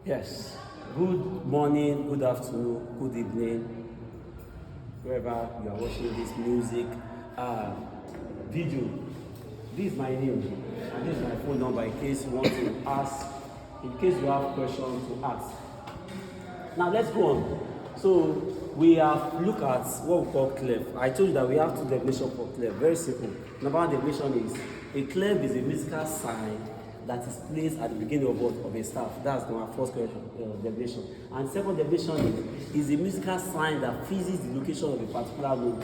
Yes. Good morning, good afternoon, good evening, wherever you are watching this music video. This is my name and this is my phone number in case you want to ask, in case you have questions to ask. Now let's go on. So we have looked at what we call clef. I told you that we have two definitions for clef. Very simple. Number one definition is a clef is a musical sign that is placed at the beginning of what? Of a staff. That's my first definition. And second definition is a musical sign that fixes the location of a particular note,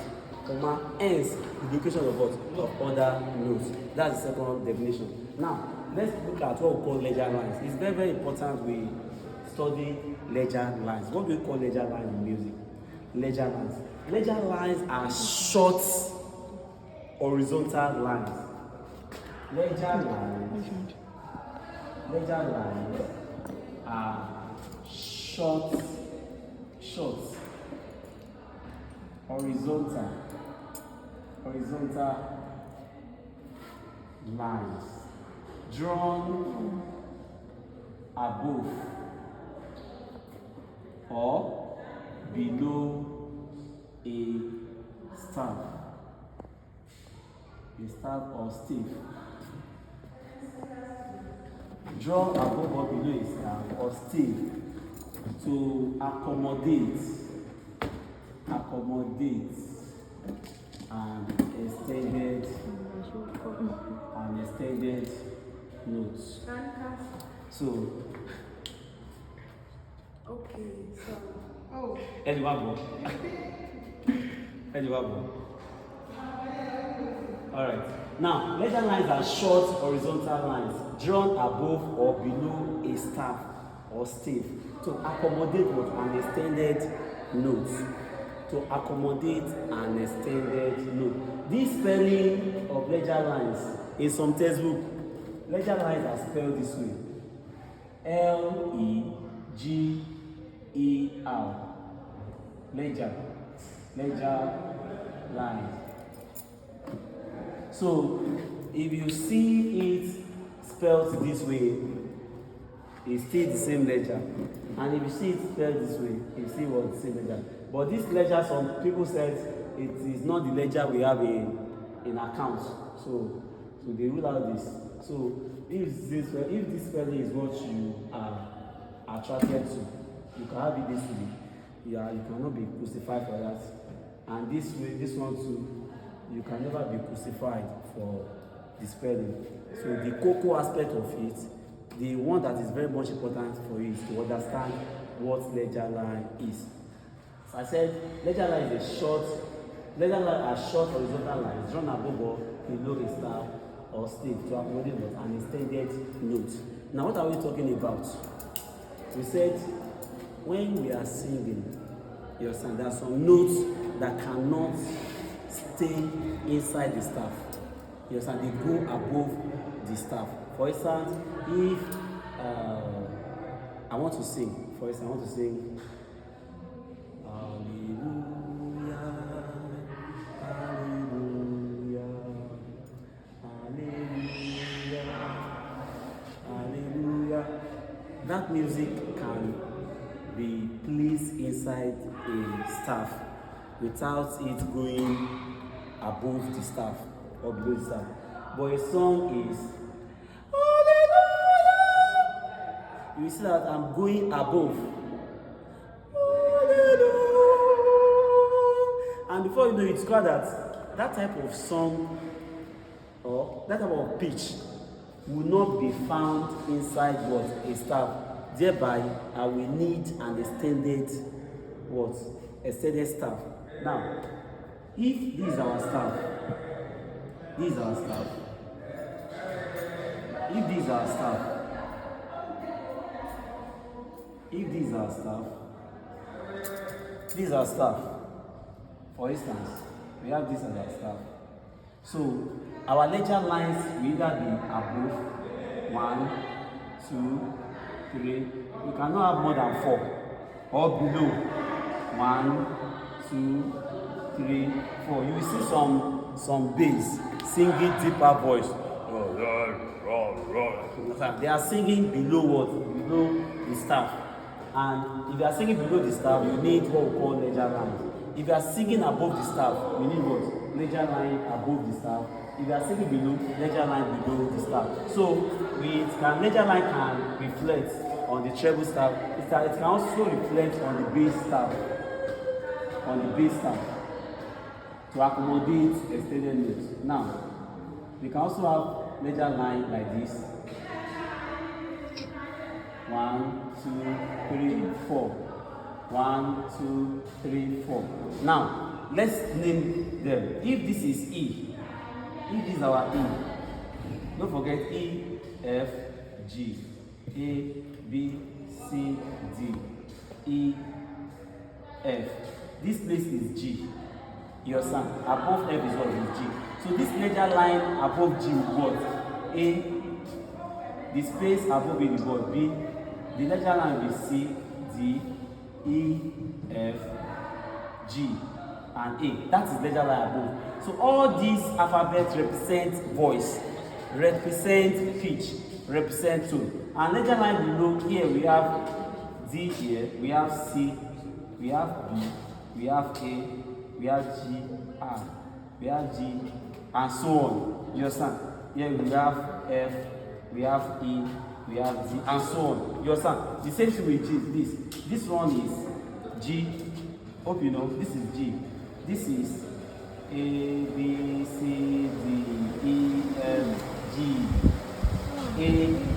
hence the location of what? Of other notes. That's the second definition. Now let's look at what we call ledger lines. It's very, very important we study ledger lines. What do we call ledger lines in music? Ledger lines. Ledger lines are short horizontal lines. Ledger lines are short horizontal lines drawn above or below a staff or stiff. Draw above or below a staff or stiff to accommodate an extended note. So okay, so Alright. Now, ledger lines are short horizontal lines drawn above or below a staff or stiff to accommodate what? An extended note. This spelling of ledger lines in some textbook, ledger lines are spelled this way: Leger. Ledger lines. So if you see it spelled this way, it's still the same ledger. And if you see it spelled this way, you see what the same ledger. But this ledger, some people said it is not the ledger we have in accounts. So they rule out this. So if this spelling is what you are attracted to, you can have it this way. You cannot be crucified for that. And this way, this one too, you can never be crucified for the spelling. So the cocoa aspect of it, the one that is very much important for you is to understand what ledger line is. So I said ledger line are short horizontal lines drawn above or below a staff or stiff to accommodate an extended note. Now what are we talking about? We said when we are singing, you understand, there are some notes that cannot stay inside the staff. You understand, they go above the staff. For instance, if I want to sing, Hallelujah, Hallelujah, Hallelujah, Hallelujah. That music can be placed inside a staff without it going above the staff or below the staff. But a song is Hallelujah. You see that I'm going above. Hallelujah. And before you know it, it's called that type of song or that type of pitch will not be found inside what? A staff. Thereby, I will need an extended what? Extended staff. Now, if this is our staff, if this is our staff, this is our staff. For instance, we have this as our staff. So our ledger lines will either be above 1, 2, 3. You cannot have more than 4, or below 1, 2, 3, 4. You will see some bass singing deeper voice. They are singing below what? Below the staff. And if you are singing below the staff, you need what we call ledger lines. If you are singing above the staff, you need what? Ledger line above the staff. If you are singing below, ledger line below the staff. So ledger line can reflect on the treble staff. It can also reflect on the bass staff. On the bass staff to accommodate extended notes. Now, we can also have ledger line like this. 1, 2, 3, 4. 1, 2, 3, 4. Now, let's name them. If this is E, if this is our E, don't forget E, F, G, A, B, C, D, E, F. This place is G. You understand? Above F is what is G. So this ledger line above G will what? A. The space above it is what? B. The ledger line will C, D, E, F, G, and A. That is ledger line above. So all these alphabets represent voice, represent pitch, represent tone. And ledger line below here we have D here, we have C, we have B, we have A, we have G, R, we have G, and so on. You understand? Here we have F, we have E, we have D, and so on. You understand? The same thing with G is this. This one is G. Hope you know. This is G. This is A, B, C, D, E, F, G, A,